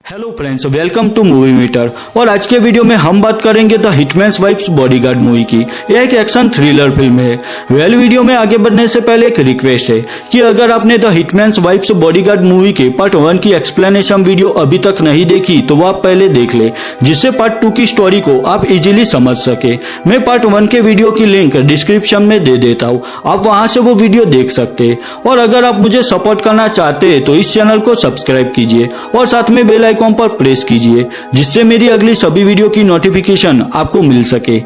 Hello friends, welcome to movie meter. और आज के वीडियो में हम बात करेंगे the hitman's wife's bodyguard movie की। यह एक एक्शन थ्रिलर फिल्म है। वीडियो में आगे बढ़ने से पहले एक रिक्वेस्ट है कि अगर आपने the hitman's wife's bodyguard movie के पार्ट 1 की एक्सप्लेनेशन वीडियो अभी तक नहीं देखी तो वो आप पहले देख ले, जिससे पार्ट 2 की स्टोरी को आप इजीली समझ सके। मैं पार्ट 1 के वीडियो की लिंक डिस्क्रिप्शन में दे देता हूँ, आप वहां से वो वीडियो देख सकते हैं। और अगर आप मुझे सपोर्ट करना चाहते हैं तो इस चैनल को सब्सक्राइब कीजिए और साथ में बेल आइकॉन पर प्रेस कीजिए, जिससे मेरी अगली सभी वीडियो की नोटिफिकेशन आपको मिल सके।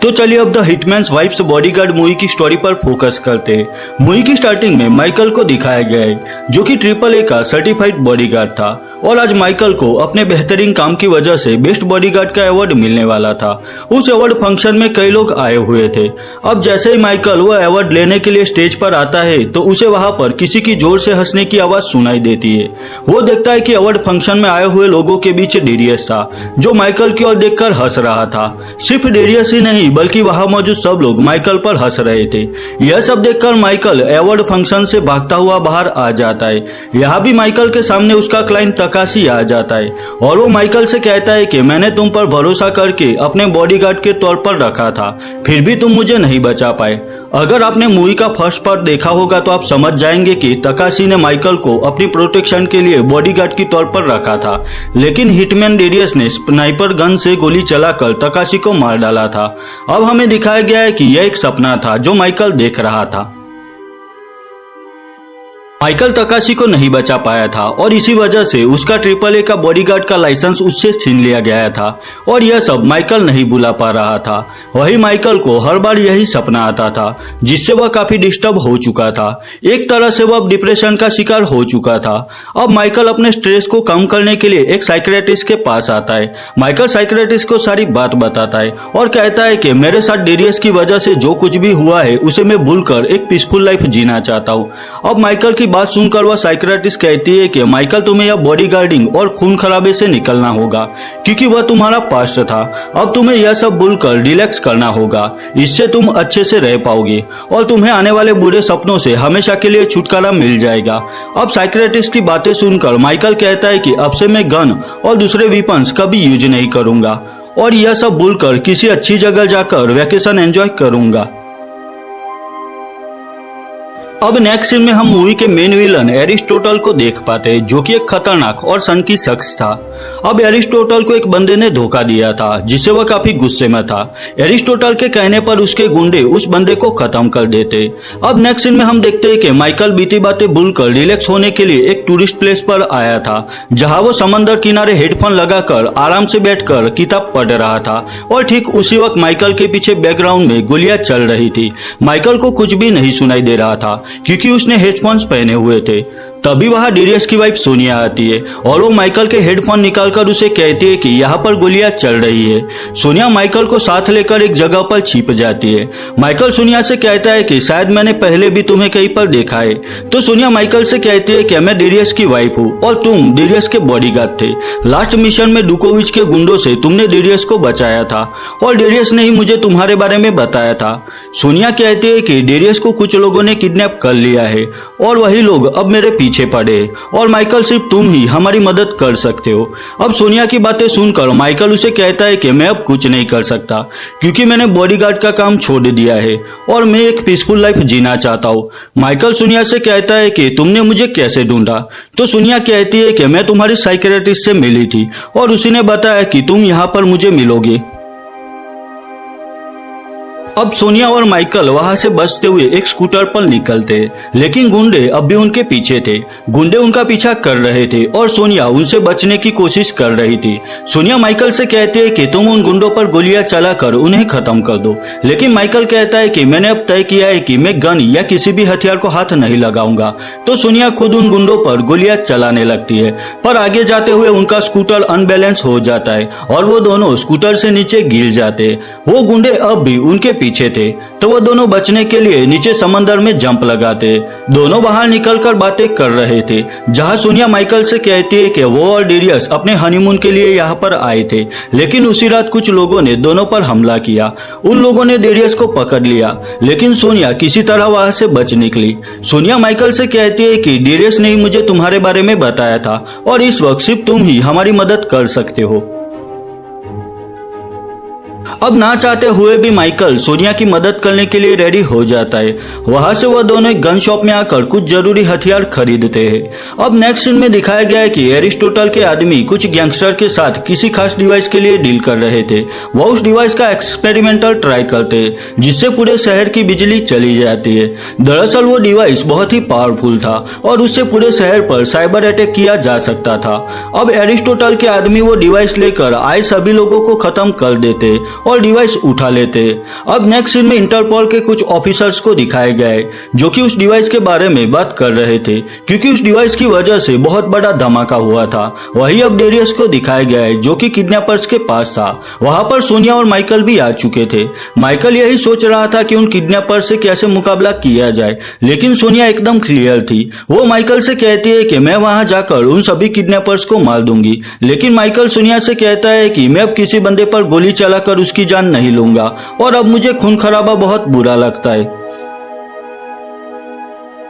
तो चलिए अब the hitman's wife's bodyguard movie की स्टोरी पर फोकस करते हैं। मूवी की स्टार्टिंग में माइकल को दिखाया गया है, जो कि AAA का सर्टिफाइड बॉडीगार्ड था। और आज माइकल को अपने बेहतरीन काम की वजह से बेस्ट बॉडीगार्ड का अवार्ड मिलने वाला था। उस अवार्ड फंक्शन में कई लोग आए हुए थे। अब जैसे ही माइकल वह अवार्ड लेने के लिए स्टेज पर आता है तो उसे वहां पर किसी की जोर से हंसने की आवाज सुनाई देती है। वो देखता है कि अवार्ड फंक्शन में आए हुए लोगों के बीच डेरियस था, जो माइकल की ओर देखकर हंस रहा था। सिर्फ डेरियस ही नहीं बल्कि वहां मौजूद सब लोग माइकल पर हंस रहे थे। यह सब देखकर माइकल अवार्ड फंक्शन से भागता हुआ बाहर आ जाता है। यहाँ भी माइकल के सामने उसका क्लाइंट तकाशी आ जाता है और वो माइकल से कहता है कि मैंने तुम पर भरोसा करके अपने बॉडीगार्ड के तौर पर रखा था, फिर भी तुम मुझे नहीं बचा पाए। अगर आपने मूवी का फर्स्ट पार्ट देखा होगा तो आप समझ जाएंगे कि तकाशी ने माइकल को अपनी प्रोटेक्शन के लिए बॉडीगार्ड के तौर पर रखा था, लेकिन हिटमैन डेरियस ने स्नाइपर गन से गोली चलाकर तकाशी को मार डाला था। अब हमें दिखाया गया है कि यह एक सपना था जो माइकल देख रहा था। माइकल तकाशी को नहीं बचा पाया था और इसी वजह से उसका AAA का बॉडीगार्ड का लाइसेंस उससे छीन लिया गया था। और यह सब माइकल नहीं भुला पा रहा था। वही माइकल को हर बार यही सपना आता था, जिससे वह काफी डिस्टर्ब हो चुका था। एक तरह से वह डिप्रेशन का शिकार हो चुका था। अब माइकल अपने स्ट्रेस को कम करने के लिए एक साइकियाट्रिस्ट के पास आता है। माइकल साइकियाट्रिस्ट को सारी बात बताता है और कहता है कि मेरे साथ डेरियस की वजह से जो कुछ भी हुआ है उसे मैं भूलकर एक पीसफुल लाइफ जीना चाहता हूँ। अब माइकल की बात सुनकर वह साइकियाट्रिस्ट कहती है कि माइकल तुम्हें यह बॉडीगार्डिंग और खून खराबे से निकलना होगा, क्योंकि वह तुम्हारा पास्ट था। अब तुम्हें यह सब भूलकर रिलैक्स करना होगा, इससे तुम अच्छे से रह पाओगे और तुम्हें आने वाले बुरे सपनों से हमेशा के लिए छुटकारा मिल जाएगा। अब साइकियाट्रिस्ट की बातें सुनकर माइकल कहता है कि अब से मैं गन और दूसरे वेपन्स कभी यूज नहीं करूंगा और यह सब भूलकर किसी अच्छी जगह जाकर वैकेशन एंजॉय करूंगा। अब नेक्स्ट सीन में हम मूवी के मेन विलन एरिस्टोटल को देख पाते हैं, जो कि एक खतरनाक और सनकी शख्स था। अब एरिस्टोटल को एक बंदे ने धोखा दिया था, जिससे वह काफी गुस्से में था। एरिस्टोटल के कहने पर उसके गुंडे उस बंदे को खत्म कर देते। अब नेक्स्ट सीन में हम देखते हैं कि माइकल बीती बातें भूलकर रिलैक्स होने के लिए एक टूरिस्ट प्लेस पर आया था, जहां वो समंदर किनारे हेडफोन लगाकर आराम से बैठकर किताब पढ़ रहा था। और ठीक उसी वक्त माइकल के पीछे बैकग्राउंड में गोलियां चल रही थी। माइकल को कुछ भी नहीं सुनाई दे रहा था, क्योंकि उसने हेडफोन्स पहने हुए थे। तभी वहां डेरियस की वाइफ सोनिया आती है और वो माइकल के हेडफोन निकालकर उसे कहती है कि यहाँ पर गोलियां चल रही है। सोनिया माइकल को साथ लेकर एक जगह पर छिप जाती है। माइकल सोनिया से कहता है कि शायद मैंने पहले भी तुम्हें कहीं पर देखा है। तो सोनिया माइकल से कहती है कि मैं डेरियस की वाइफ हूँ और तुम डेरियस के बॉडीगार्ड थे। लास्ट मिशन में डुकोविच के गुंडों से तुमने डेरियस को बचाया था और डेरियस ने ही मुझे तुम्हारे बारे में बताया था। सोनिया कहती है कि डेरियस को कुछ लोगों ने किडनैप कर लिया है और वही लोग अब मेरे पीछे पड़े और माइकल सिर्फ तुम ही हमारी मदद कर सकते हो। अब सोनिया की बातें सुनकर माइकल उसे कहता है कि मैं अब कुछ नहीं कर सकता, क्योंकि मैंने बॉडीगार्ड का काम छोड़ दिया है और मैं एक पीसफुल लाइफ जीना चाहता हूँ। माइकल सोनिया से कहता है कि तुमने मुझे कैसे ढूंढा? तो सोनिया कहती है कि मैं तुम्हारी साइकियाट्रिस्ट से मिली थी और उसी ने बताया कि तुम यहाँ पर मुझे मिलोगे। अब सोनिया और माइकल वहां से बचते हुए एक स्कूटर पर निकलते, लेकिन गुंडे अब भी उनके पीछे थे। गुंडे उनका पीछा कर रहे थे और सोनिया उनसे बचने की कोशिश कर रही थी। सोनिया माइकल से कहती है कि तुम उन गुंडों पर गोलियां चलाकर उन्हें खत्म कर दो, लेकिन माइकल कहता है कि मैंने अब तय किया है कि मैं गन या किसी भी हथियार को हाथ नहीं लगाऊंगा। तो सोनिया खुद उन गुंडों पर गोलियां चलाने लगती है, पर आगे जाते हुए उनका स्कूटर अनबैलेंस हो जाता है और वो दोनों स्कूटर से नीचे गिर जाते। वो गुंडे अब भी उनके पीछे थे तो वो दोनों बचने के लिए नीचे समंदर में जंप लगाते। दोनों बाहर निकलकर बातें कर रहे थे, जहां सोनिया माइकल से कहती है कि वो और डेरियस अपने हनीमून के लिए यहाँ पर आए थे, लेकिन उसी रात कुछ लोगों ने दोनों पर हमला किया। उन लोगों ने डेरियस को पकड़ लिया, लेकिन सोनिया किसी तरह वहां से बच निकली। सोनिया माइकल से कहती है कि डेरियस ने ही मुझे तुम्हारे बारे में बताया था और इस वक्त सिर्फ तुम ही हमारी मदद कर सकते हो। अब ना चाहते हुए भी माइकल सोनिया की मदद करने के लिए रेडी हो जाता है। वहां से वह दोनों एक गन शॉप में आकर कुछ जरूरी हथियार खरीदते हैं। अब नेक्स्ट सीन में दिखाया गया है कि एरिस्टोटल के आदमी कुछ गैंगस्टर के साथ किसी खास डिवाइस के लिए डील कर रहे थे। वह उस डिवाइस का एक्सपेरिमेंटल ट्राई करते हैं, जिससे पूरे शहर की बिजली चली जाती है। दरअसल वो डिवाइस बहुत ही पावरफुल था और उससे पूरे शहर पर साइबर अटैक किया जा सकता था। अब एरिस्टोटल के आदमी वो डिवाइस लेकर आए सभी लोगों को खत्म कर देते और डिवाइस उठा लेते। अब नेक्स्ट सीन में इंटरपोल के कुछ ऑफिसर्स को दिखाए गए जो कि उस डिवाइस के बारे में बात कर रहे थे, क्योंकि उस डिवाइस की वजह से बहुत बड़ा धमाका हुआ था। वही अब डेरियस को दिखाया गया है जो कि किडनैपर्स के पास था। वहां पर सोनिया और माइकल भी आ चुके थे। माइकल यही सोच रहा था कि उन किडनैपर्स से कैसे मुकाबला किया जाए, लेकिन सोनिया एकदम क्लियर थी। वो माइकल से कहती है कि मैं वहां जाकर उन सभी किडनैपर्स को मार दूंगी, लेकिन माइकल सोनिया से कहता है कि मैं अब किसी बंदे पर गोली चलाकर उसकी जान नहीं लूंगा और अब मुझे खून खराबा बहुत बुरा लगता है।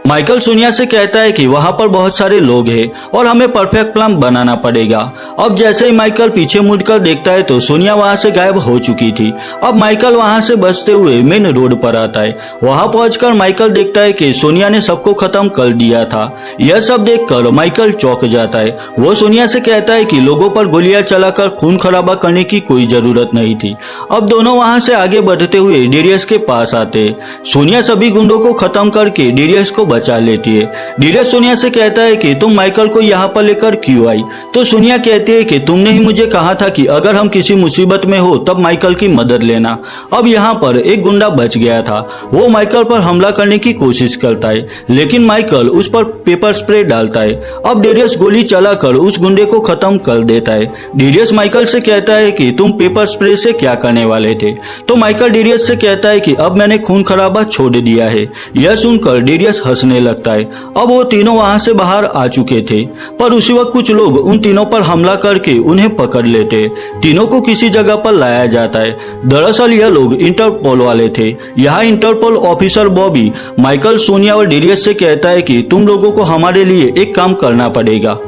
माइकल सोनिया से कहता है कि वहां पर बहुत सारे लोग हैं और हमें परफेक्ट प्लान बनाना पड़ेगा। अब जैसे ही माइकल पीछे मुड़कर देखता है तो सोनिया वहां से गायब हो चुकी थी। अब माइकल वहां से बचते हुए मेन रोड पर आता है। वहां पहुंचकर माइकल देखता है कि सोनिया ने सबको खत्म कर दिया था। यह सब देखकर माइकल चौंक जाता है। वो सोनिया से कहता है कि लोगों पर गोलियां चलाकर खून खराबा करने की कोई जरूरत नहीं थी। अब दोनों वहां से आगे बढ़ते हुए डेरियस के पास आते। सोनिया सभी गुंडों को खत्म करके डेरियस को बचा लेती है। डेरियस सोनिया से कहता है कि तुम माइकल को यहाँ पर लेकर क्यों आई? तो सोनिया कहती है कि तुमने ही मुझे कहा था कि अगर हम किसी मुसीबत में हो तब माइकल की मदद लेना। अब यहाँ पर एक गुंडा बच गया था। वो माइकल पर हमला करने की कोशिश करता है, लेकिन माइकल उस पर पेपर स्प्रे डालता है। अब डेरियस गोली चलाकर उस गुंडे को खत्म कर देता है। डेरियस माइकल से कहता है कि तुम पेपर स्प्रे से क्या करने वाले थे? तो माइकल डेरियस से कहता है कि अब मैंने खून खराबा छोड़ दिया है। यह सुनकर डेरियस हंसने लगता है। अब वो तीनों वहां से बाहर आ चुके थे, पर उसी वक्त कुछ लोग उन तीनों पर हमला करके उन्हें पकड़ लेते। तीनों को किसी जगह पर लाया जाता है। दरअसल यह लोग इंटरपोल वाले थे। यहाँ Interpol officer Bobby Michael, Sonia और डेरियस से कहता है कि तुम लोगों को हमारे लिए एक काम करना पड़ेगा।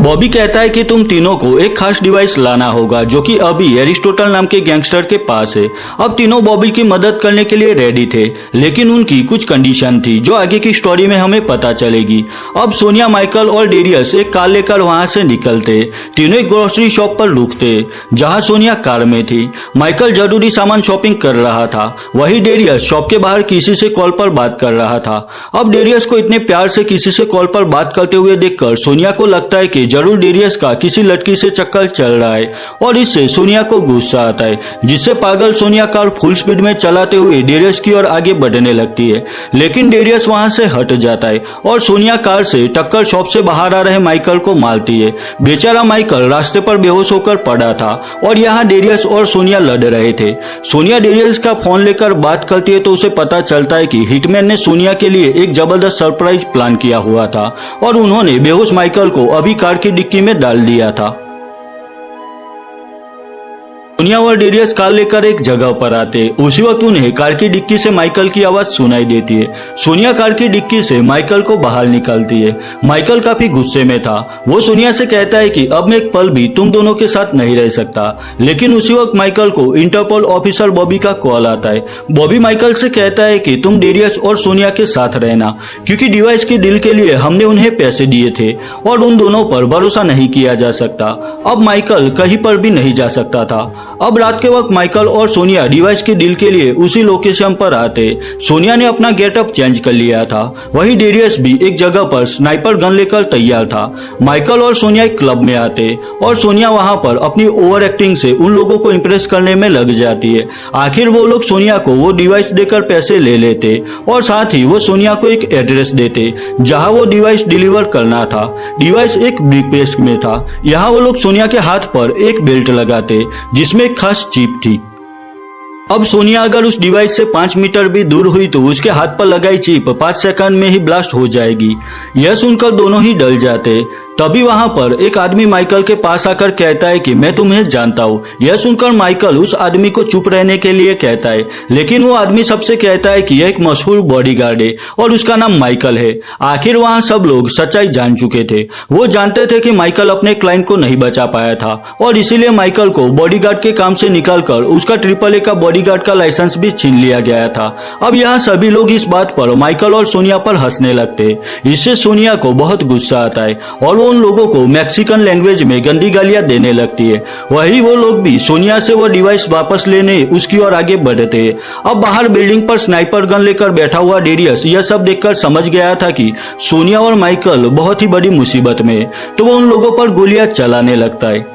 बॉबी कहता है कि तुम तीनों को एक खास डिवाइस लाना होगा जो कि अभी एरिस्टोटल नाम के गैंगस्टर के पास है। अब तीनों बॉबी की मदद करने के लिए रेडी थे, लेकिन उनकी कुछ कंडीशन थी जो आगे की स्टोरी में हमें पता चलेगी। अब सोनिया, माइकल और डेरियस एक कार लेकर वहां से निकलते। तीनों एक ग्रोसरी शॉप पर रुकते जहां सोनिया कार में थी। माइकल जरूरी सामान शॉपिंग कर रहा था, वही डेरियस शॉप के बाहर किसी से कॉल पर बात कर रहा था। अब डेरियस को इतने प्यार से किसी से कॉल पर बात करते हुए देखकर सोनिया को लगता है कि जरूर डेरियस का किसी लड़की से चक्कर चल रहा है और इससे सोनिया को गुस्सा आता है, जिससे पागल सोनिया कार फुल स्पीड में चलाते हुए डेरियस की ओर आगे बढ़ने लगती है। लेकिन डेरियस वहां से हट जाता है और सोनिया कार से टक्कर शॉप से बाहर आ रहे माइकल को मारती है। बेचारा माइकल रास्ते पर बेहोश होकर पड़ा था और यहाँ डेरियस और सोनिया लड़ रहे थे। सोनिया डेरियस का फोन लेकर बात करती है तो उसे पता चलता है कि हिटमैन ने सोनिया के लिए एक जबरदस्त सरप्राइज प्लान किया हुआ था और उन्होंने बेहोश माइकल को अभी कार की डिक्की में डाल दिया था। सोनिया और डेरियस कार लेकर एक जगह पर आते। उसी वक्त उन्हें कार की डिक्की से माइकल की आवाज सुनाई देती है। सोनिया कार की डिक्की से माइकल को बाहर निकालती है। माइकल काफी गुस्से में था। वो सोनिया से कहता है कि अब मैं एक पल भी तुम दोनों के साथ नहीं रह सकता। लेकिन उसी वक्त माइकल को इंटरपोल ऑफिसर बॉबी का कॉल आता है। बॉबी माइकल से कहता है कि तुम डेरियस और सोनिया के साथ रहना, क्योंकि डिवाइस के डील के लिए हमने उन्हें पैसे दिए थे और उन दोनों पर भरोसा नहीं किया जा सकता। अब माइकल कहीं पर भी नहीं जा सकता था। अब रात के वक्त माइकल और सोनिया डिवाइस के डील के लिए उसी लोकेशन पर आते। सोनिया ने अपना गेटअप चेंज कर लिया था। वही डेरियस भी एक जगह पर स्नाइपर गन लेकर तैयार था। माइकल और सोनिया एक क्लब में आते और सोनिया वहां पर अपनी ओवर एक्टिंग से उन लोगों को इम्प्रेस करने में लग जाती है। आखिर वो लोग सोनिया को वो डिवाइस देकर पैसे ले लेते और साथ ही वो सोनिया को एक एड्रेस देते जहां वो डिवाइस डिलीवर करना था। डिवाइस एक ब्रीफकेस में था। यहाँ वो लोग सोनिया के हाथ पर एक बेल्ट लगाते जिसमें एक खास चिप थी। अब सोनिया अगर उस डिवाइस से 5 मीटर भी दूर हुई तो उसके हाथ पर लगाई चिप 5 सेकंड में ही ब्लास्ट हो जाएगी। यह सुनकर दोनों ही डर जाते। तभी वहां पर एक आदमी माइकल के पास आकर कहता है कि मैं तुम्हें जानता हूँ। यह सुनकर माइकल उस आदमी को चुप रहने के लिए कहता है, लेकिन वो आदमी सबसे कहता है कि यह एक मशहूर बॉडीगार्ड है और उसका नाम माइकल है। आखिर वहां सब लोग सच्चाई जान चुके थे। वो जानते थे कि माइकल अपने क्लाइंट को नहीं बचा पाया था और इसीलिए माइकल को बॉडीगार्ड के काम से निकालकर उसका AAA का बॉडीगार्ड का लाइसेंस भी छीन लिया गया था। अब यहाँ सभी लोग इस बात पर माइकल और सोनिया पर हंसने लगते। इससे सोनिया को बहुत गुस्सा आता है और उन लोगों को मैक्सिकन लैंग्वेज में गंदी गालियां देने लगती है। वही वो लोग भी सोनिया से वो डिवाइस वापस लेने उसकी ओर आगे बढ़ते हैं। अब बाहर बिल्डिंग पर स्नाइपर गन लेकर बैठा हुआ डेरियस यह सब देखकर समझ गया था कि सोनिया और माइकल बहुत ही बड़ी मुसीबत में है, तो वो उन लोगों पर गोलियां चलाने लगता है।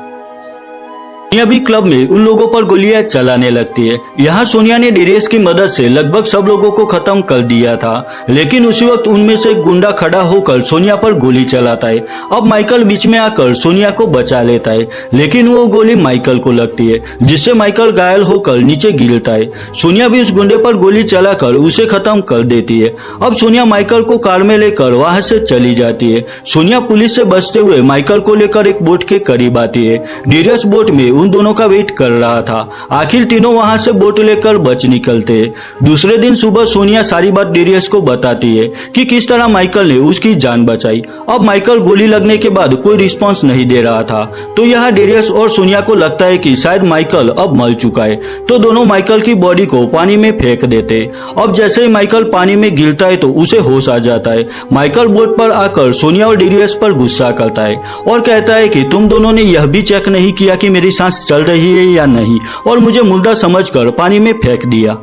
सोनिया भी क्लब में उन लोगों पर गोलियां चलाने लगती है। यहाँ सोनिया ने डेरियस की मदद से लगभग सब लोगों को खत्म कर दिया था, लेकिन उसी वक्त उनमें से एक गुंडा खड़ा होकर सोनिया पर गोली चलाता है। अब माइकल बीच में आकर सोनिया को बचा लेता है, लेकिन वो गोली माइकल को लगती है, जिससे माइकल घायल होकर नीचे गिरता है। सोनिया भी उस गुंडे पर गोली चलाकर उसे खत्म कर देती है। अब सोनिया माइकल को कार में लेकर वहां से चली जाती है। सोनिया पुलिस से बचते हुए माइकल को लेकर एक बोट के करीब आती है। डेरियस बोट में उन दोनों का वेट कर रहा था। आखिर तीनों वहां से बोट लेकर बच निकलते। दूसरे दिन सुबह सोनिया सारी बात डेरियस को बताती है कि किस तरह माइकल ने उसकी जान बचाई। अब माइकल गोली लगने के बाद कोई रिस्पांस नहीं दे रहा था, तो यहाँ डेरियस और सोनिया को लगता है कि शायद माइकल अब मर चुका है, तो दोनों माइकल की बॉडी को पानी में फेंक देते। अब जैसे ही माइकल पानी में गिरता है तो उसे होश आ जाता है। माइकल बोट पर आकर सोनिया और डेरियस पर गुस्सा करता है और कहता है कि तुम दोनों ने यह भी चेक नहीं किया कि मेरी सांस चल रही है या नहीं, और मुझे मुर्दा समझकर पानी में फेंक दिया।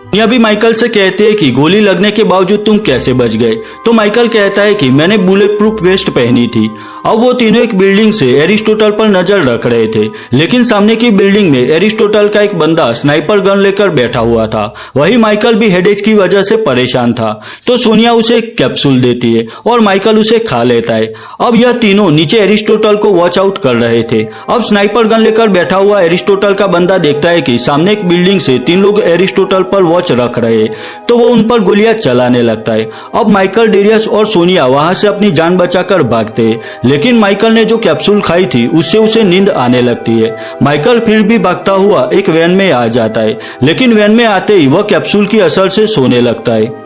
सोनिया भी माइकल से कहते हैं कि गोली लगने के बावजूद तुम कैसे बच गए, तो माइकल कहता है कि मैंने बुलेट प्रूफ वेस्ट पहनी थी। अब वो तीनों एक बिल्डिंग से एरिस्टोटल पर नजर रख रहे थे, लेकिन सामने की बिल्डिंग में एरिस्टोटल का एक बंदा स्नाइपर गन लेकर बैठा हुआ था। वही माइकल भी हेडेक की वजह से परेशान था, तो सोनिया उसे एक कैप्सूल देती है और माइकल उसे खा लेता है। अब यह तीनों नीचे एरिस्टोटल को वॉच आउट कर रहे थे। अब स्नाइपर गन लेकर बैठा हुआ एरिस्टोटल का बंदा देखता है कि सामने एक बिल्डिंग से 3 लोग एरिस्टोटल पर वॉच रख रहे, तो वो उन पर गोलियां चलाने लगता है। अब माइकल, डेरियस और सोनिया वहां से अपनी जान बचाकर भागते, लेकिन माइकल ने जो कैप्सूल खाई थी उससे उसे नींद आने लगती है। माइकल फिर भी भागता हुआ एक वैन में आ जाता है, लेकिन वैन में आते ही वह कैप्सूल की असर से सोने लगता है।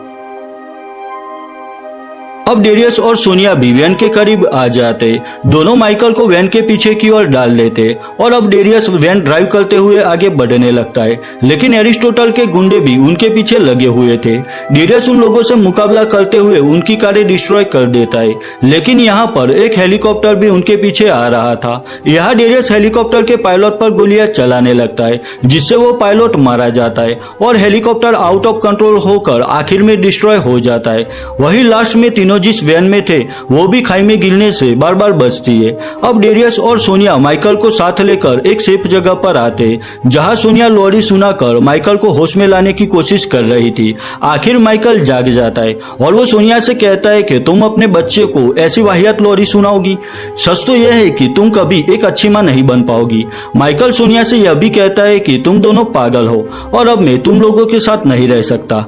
अब डेरियस और सोनिया भी वैन के करीब आ जाते। दोनों माइकल को वैन के पीछे की ओर डाल देते और अब डेरियस वैन ड्राइव करते हुए आगे बढ़ने लगता है, लेकिन एरिस्टोटल के गुंडे भी उनके पीछे लगे हुए थे। डेरियस उन लोगों से मुकाबला करते हुए उनकी कारें डिस्ट्रॉय कर देता है, लेकिन यहाँ पर एक हेलीकॉप्टर भी उनके पीछे आ रहा था। यहाँ डेरियस हेलीकॉप्टर के पायलट पर गोलियां चलाने लगता है, जिससे वो पायलट मारा जाता है और हेलीकॉप्टर आउट ऑफ कंट्रोल होकर आखिर में डिस्ट्रॉय हो जाता है। वही लास्ट में तीनों जिस वैन में थे वो भी खाई में गिरने से बार बार बचती है। अब डेरियस और सोनिया माइकल को साथ लेकर एक सेफ जगह पर आते, जहां सोनिया लोरी सुनाकर माइकल को होश में लाने की कोशिश कर रही थी। आखिर माइकल जाग जाता है और वो सोनिया से कहता है कि तुम अपने बच्चे को ऐसी वाहियात लोरी सुनाओगी, सच तो यह है कि तुम कभी एक अच्छी मां नहीं बन पाओगी। माइकल सोनिया से यह भी कहता है कि तुम दोनों पागल हो और अब मैं तुम लोगों के साथ नहीं रह सकता।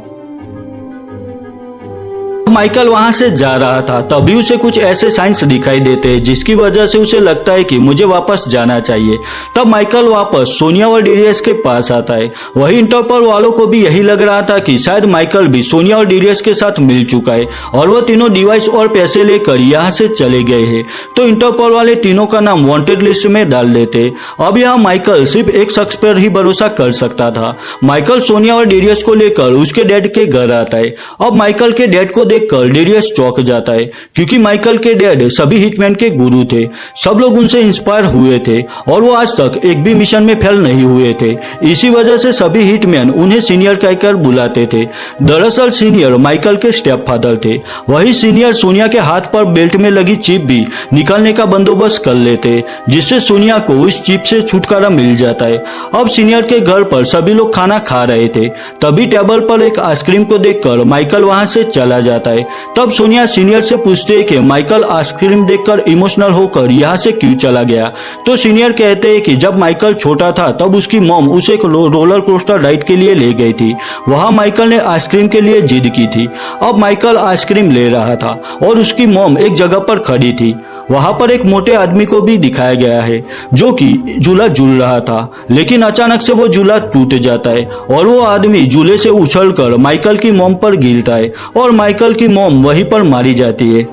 माइकल वहां से जा रहा था, तभी उसे कुछ ऐसे साइंस दिखाई देते हैं जिसकी वजह से उसे लगता है कि मुझे वापस जाना चाहिए। तब माइकल वापस सोनिया और डेरियस के पास आता है। वही इंटरपोल वालों को भी यही लग रहा था कि शायद माइकल भी सोनिया और डेरियस के साथ मिल चुका है और वो तीनों डिवाइस और पैसे लेकर यहाँ से चले गए हैं। तो इंटरपोल वाले तीनों का नाम वांटेड लिस्ट में डाल देते। अब यहाँ माइकल सिर्फ एक शख्स पर ही भरोसा कर सकता था। माइकल सोनिया और डेरियस को लेकर उसके डैड के घर आता है। अब माइकल के डैड को देखकर डेरियस चौंक जाता है, क्योंकि माइकल के डैड सभी हिटमैन के गुरु थे। सब लोग उनसे इंस्पायर हुए थे और वो आज तक एक भी मिशन में फेल नहीं हुए थे। इसी वजह से सभी हिटमैन उन्हें सीनियर कहकर बुलाते थे। दरअसल सीनियर माइकल के स्टेप फादर थे। वही सीनियर सोनिया के हाथ पर बेल्ट में लगी चिप भी निकालने का बंदोबस्त कर लेते, जिससे सोनिया को उस चिप से छुटकारा मिल जाता है। अब सीनियर के घर पर सभी लोग खाना खा रहे थे, तभी टेबल पर एक आइसक्रीम को देखकर माइकल वहां से चला जाता है है। तब सोनिया सीनियर से पूछते हैं कि माइकल आइसक्रीम देखकर इमोशनल होकर यहाँ से क्यों चला गया। तो सीनियर कहते हैं कि जब माइकल छोटा था तब उसकी मॉम उसे एक रोलर कोस्टर राइड के लिए ले गई थी। वहां माइकल ने आइसक्रीम के लिए जिद की थी। अब माइकल आइसक्रीम ले रहा था और उसकी मॉम एक जगह पर खड़ी थी। वहां पर एक मोटे आदमी को भी दिखाया गया है जो कि झूला झूल रहा था, लेकिन अचानक से वो झूला टूट जाता है और वो आदमी झूले से उछलकर माइकल की मॉम पर गिरता है और माइकल की मॉम वहीं पर मारी जाती है।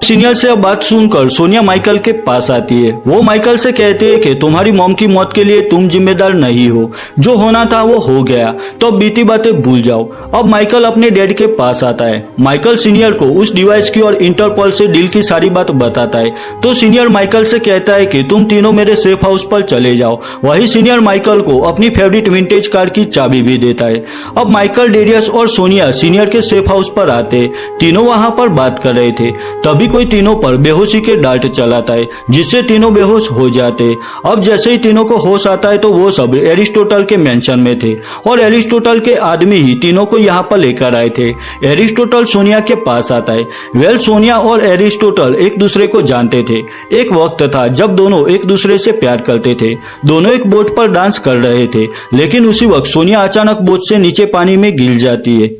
सीनियर से अब बात सुनकर सोनिया माइकल के पास आती है। वो माइकल से कहते हैं कि तुम्हारी मॉम की मौत के लिए तुम जिम्मेदार नहीं हो, जो होना था वो हो गया, तो अब बीती बातें भूल जाओ। अब माइकल अपने डैड के पास आता है। माइकल सीनियर को उस डिवाइस की और इंटरपोल से डील की सारी बात बताता है। तो सीनियर माइकल से कहता है कि तुम तीनों मेरे सेफ हाउस पर चले जाओ। वही सीनियर माइकल को अपनी फेवरेट विंटेज कार की चाबी भी देता है। अब माइकल, डेरियस और सोनिया सीनियर के सेफ हाउस पर आते। तीनों वहां पर बात कर रहे थे, तभी कोई तीनों पर बेहोशी के डांट चलाता है, जिससे तीनों बेहोश हो जाते। अब जैसे ही तीनों को होश आता है तो वो सब एरिस्टोटल के मेंशन में थे और एरिस्टोटल के आदमी ही तीनों को यहाँ पर लेकर आए थे। एरिस्टोटल सोनिया के पास आता है। सोनिया और एरिस्टोटल एक दूसरे को जानते थे। एक वक्त था जब दोनों एक दूसरे से प्यार करते थे। दोनों एक बोट पर डांस कर रहे थे, लेकिन उसी वक्त सोनिया अचानक बोट से नीचे पानी में गिर जाती है।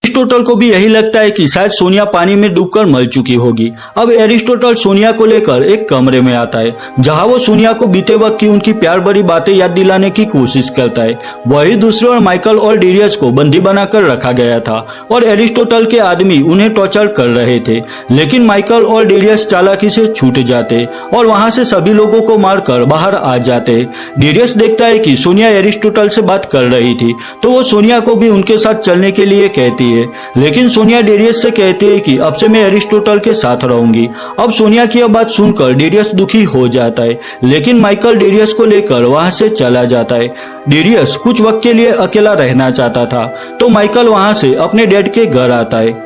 एरिस्टोटल को भी यही लगता है कि शायद सोनिया पानी में डूबकर मर चुकी होगी। अब एरिस्टोटल सोनिया को लेकर एक कमरे में आता है, जहां वो सोनिया को बीते वक्त की उनकी प्यार भरी बातें याद दिलाने की कोशिश करता है। वही दूसरी ओर माइकल और डेरियस को बंदी बनाकर रखा गया था और एरिस्टोटल के आदमी उन्हें टॉर्चर कर रहे थे, लेकिन माइकल और डेरियस चालाकी से छूट जाते और वहां से सभी लोगों को मारकर बाहर आ जाते। डेरियस देखता है कि सोनिया एरिस्टोटल से बात कर रही थी, तो वो सोनिया को भी उनके साथ चलने के लिए कहती है, लेकिन सोनिया डेरियस से कहती है कि अब से मैं एरिस्टोटल के साथ रहूंगी। अब सोनिया की यह बात सुनकर डेरियस दुखी हो जाता है, लेकिन माइकल डेरियस को लेकर वहां से चला जाता है। डेरियस कुछ वक्त के लिए अकेला रहना चाहता था, तो माइकल वहां से अपने डैड के घर आता है।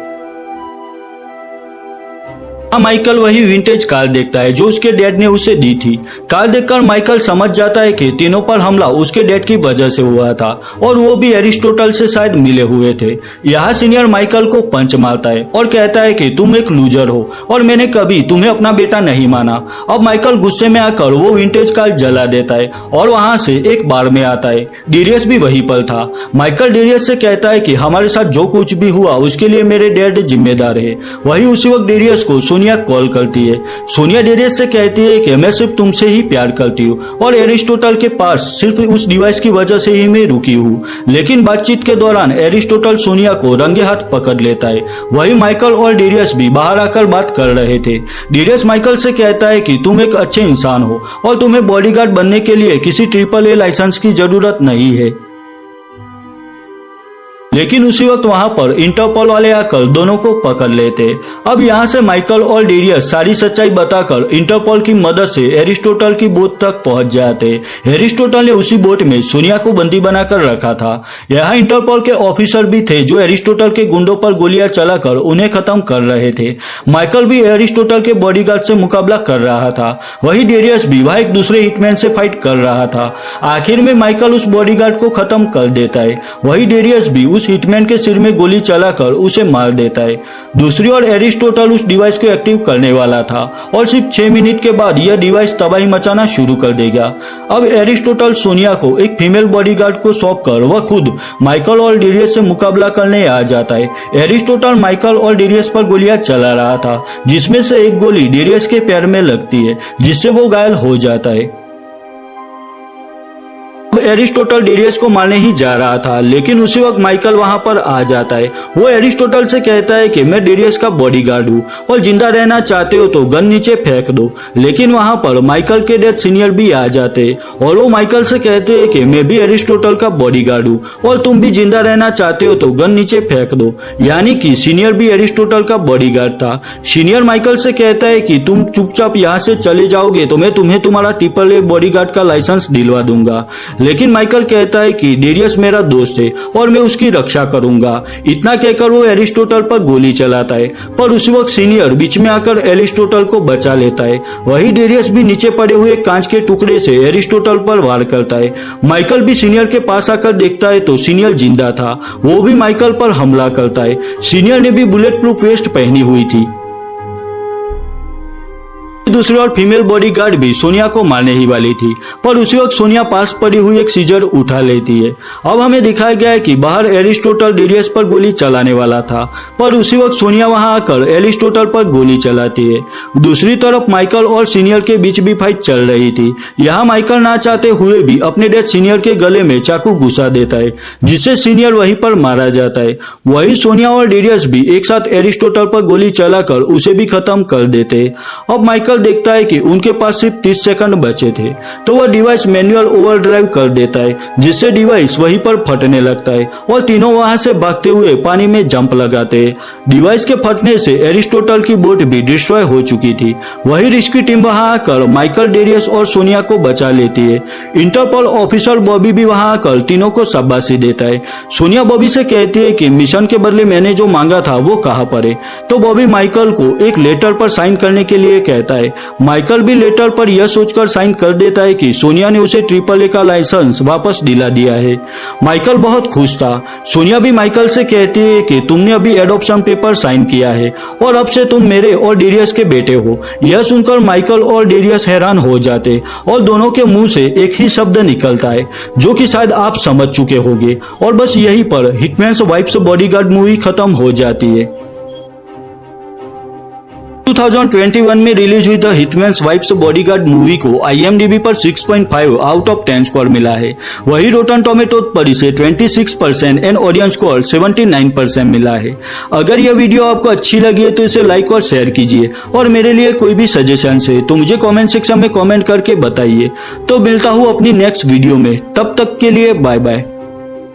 माइकल वही विंटेज कार देखता है जो उसके डैड ने उसे दी थी। कार देखकर माइकल समझ जाता है कि तीनों पर हमला उसके डैड की वजह से हुआ था और वो भी एरिस्टोटल से शायद मिले हुए थे। यहाँ सीनियर माइकल को पंच मारता है और कहता है कि तुम एक लूजर हो और मैंने कभी तुम्हें अपना बेटा नहीं माना। अब माइकल गुस्से में आकर वो विंटेज कार जला देता है और वहां से एक बार में आता है। डेरियस भी वहीं पर था। माइकल डेरियस से कहता है कि हमारे साथ जो कुछ भी हुआ उसके लिए मेरे डैड जिम्मेदार है। वही उसी वक्त डेरियस को सोनिया कॉल करती है। सोनिया डेरियस से कहती है कि मैं सिर्फ तुमसे ही प्यार करती हूँ और एरिस्टोटल के पास सिर्फ उस डिवाइस की वजह से ही मैं रुकी हूँ। लेकिन बातचीत के दौरान एरिस्टोटल सोनिया को रंगे हाथ पकड़ लेता है। वही माइकल और डेरियस भी बाहर आकर बात कर रहे थे। डेरियस माइकल से कहता है कि तुम एक अच्छे इंसान हो और तुम्हें बॉडीगार्ड बनने के लिए किसी AAA लाइसेंस की जरूरत नहीं है। लेकिन उसी वक्त वहां पर इंटरपोल वाले आकर दोनों को पकड़ लेते। अब यहाँ से माइकल और डेरियस सारी सच्चाई बताकर इंटरपोल की मदद से एरिस्टोटल की बोट तक पहुंच जाते। एरिस्टोटल ने उसी बोट में सोनिया को बंदी बनाकर रखा था। यहाँ इंटरपोल के ऑफिसर भी थे जो एरिस्टोटल के गुंडों पर गोलियां चलाकर उन्हें खत्म कर रहे थे। माइकल भी एरिस्टोटल के बॉडीगार्ड से मुकाबला कर रहा था। वही डेरियस भी वह एक दूसरे हिटमैन से फाइट कर रहा था। आखिर में माइकल उस बॉडीगार्ड को खत्म कर देता है। वही डेरियस भी उस हिटमैन के सिर में गोली चलाकर उसे मार देता है। दूसरी ओर एरिस्टोटल उस डिवाइस को एक्टिव करने वाला था और सिर्फ 6 मिनट के बाद यह डिवाइस तबाही मचाना शुरू कर देगा। अब एरिस्टोटल सोनिया को एक फीमेल बॉडीगार्ड को सौंपकर वह खुद माइकल और डेरियस से मुकाबला करने आ जाता है। एरिस्टोटल माइकल और डेरियस पर गोलियां चला रहा था, जिसमें से एक गोली डेरियस के पैर में लगती है, जिससे वो घायल हो जाता है। एरिस्टोटल डेरियस को मारने ही जा रहा था, लेकिन उसी वक्त माइकल वहां पर आ जाता है। वो एरिस्टोटल से कहता है कि मैं डेरियस का बॉडीगार्ड हूँ और जिंदा रहना चाहते हो तो गन नीचे फेंक दो। लेकिन वहां पर माइकल के डैड सीनियर भी आ जाते और वो माइकल से कहते हैं कि मैं भी एरिस्टोटल का बॉडीगार्ड हूँ और तुम भी जिंदा रहना चाहते हो तो गन नीचे फेंक दो। यानी कि सीनियर भी एरिस्टोटल का बॉडीगार्ड था। सीनियर माइकल से कहता है कि तुम चुपचाप यहाँ से चले जाओगे तो मैं तुम्हें तुम्हारा AAA बॉडीगार्ड का लाइसेंस दिलवा दूंगा। लेकिन माइकल कहता है कि डेरियस मेरा दोस्त है और मैं उसकी रक्षा करूंगा। इतना कहकर वो एरिस्टोटल पर गोली चलाता है, पर उसी वक्त सीनियर बीच में आकर एरिस्टोटल को बचा लेता है। वही डेरियस भी नीचे पड़े हुए कांच के टुकड़े से एरिस्टोटल पर वार करता है। माइकल भी सीनियर के पास आकर देखता है तो सीनियर जिंदा था। वो भी माइकल पर हमला करता है। सीनियर ने भी बुलेट प्रूफ वेस्ट पहनी हुई थी। दूसरी ओर फीमेल बॉडीगार्ड भी सोनिया को मारने ही वाली थी, पर उसी वक्त सोनिया पास पड़ी हुई एक सीजर उठा लेती है। अब हमें दिखाया गया है कि बाहर एरिस्टोटल डेरियस पर गोली चलाने वाला था, पर उसी वक्त सोनिया वहां आकर एरिस्टोटल पर गोली चलाती है। दूसरी तरफ माइकल और सीनियर के बीच भी फाइट चल रही थी। यहाँ माइकल ना चाहते हुए भी अपने डेथ सीनियर के गले में चाकू घुसा देता है, जिससे सीनियर वहीं पर मारा जाता है। वही सोनिया और डेरियस भी एक साथ एरिस्टोटल पर गोली चलाकर उसे भी खत्म कर देते। अब माइकल देखता है कि उनके पास सिर्फ 30 सेकंड बचे थे, तो वह डिवाइस मैनुअल ओवरड्राइव कर देता है, जिससे डिवाइस वहीं पर फटने लगता है और तीनों वहां से भागते हुए पानी में जंप लगाते हैं। डिवाइस के फटने से एरिस्टोटल की बोट भी डिस्ट्रॉय हो चुकी थी। वही रेस्क्यू टीम वहां आकर माइकल, डेरियस और सोनिया को बचा लेती है। इंटरपोल ऑफिसर बॉबी भी वहां आकर तीनों को शाबाशी देता है। सोनिया बॉबी से कहती है कि मिशन के बदले मैंने जो मांगा था वो कहां पर है, तो बॉबी माइकल को एक लेटर पर साइन करने के लिए कहता है। माइकल भी लेटर पर यह सोचकर साइन कर देता है कि सोनिया ने उसे AAA का लाइसेंस वापस दिला दिया है। माइकल बहुत खुश था। सोनिया भी माइकल से कहती है कि तुमने अभी एडॉप्शन पेपर साइन किया है और अब से तुम मेरे और डेरियस के बेटे हो। यह सुनकर माइकल और डेरियस हैरान हो जाते और दोनों के मुंह से एक ही शब्द निकलता है, जो कि शायद आप समझ चुके होंगे। और बस यहीं पर हिटमैन्स वाइफ्स बॉडीगार्ड मूवी खत्म हो जाती है। 2021 में रिलीज हुई the hitman's wife's bodyguard movie को IMDb पर 6.5 आउट ऑफ 10 स्कोर मिला है। वही रोटन टोमेटो पर इसे 26% एंड ऑडियंस स्कोर 79% मिला है। अगर यह वीडियो आपको अच्छी लगी है तो इसे लाइक और शेयर कीजिए, और मेरे लिए कोई भी सजेशन है तो मुझे कमेंट सेक्शन में कमेंट करके बताइए। तो मिलता हूँ अपनी नेक्स्ट वीडियो में, तब तक के लिए बाय बाय।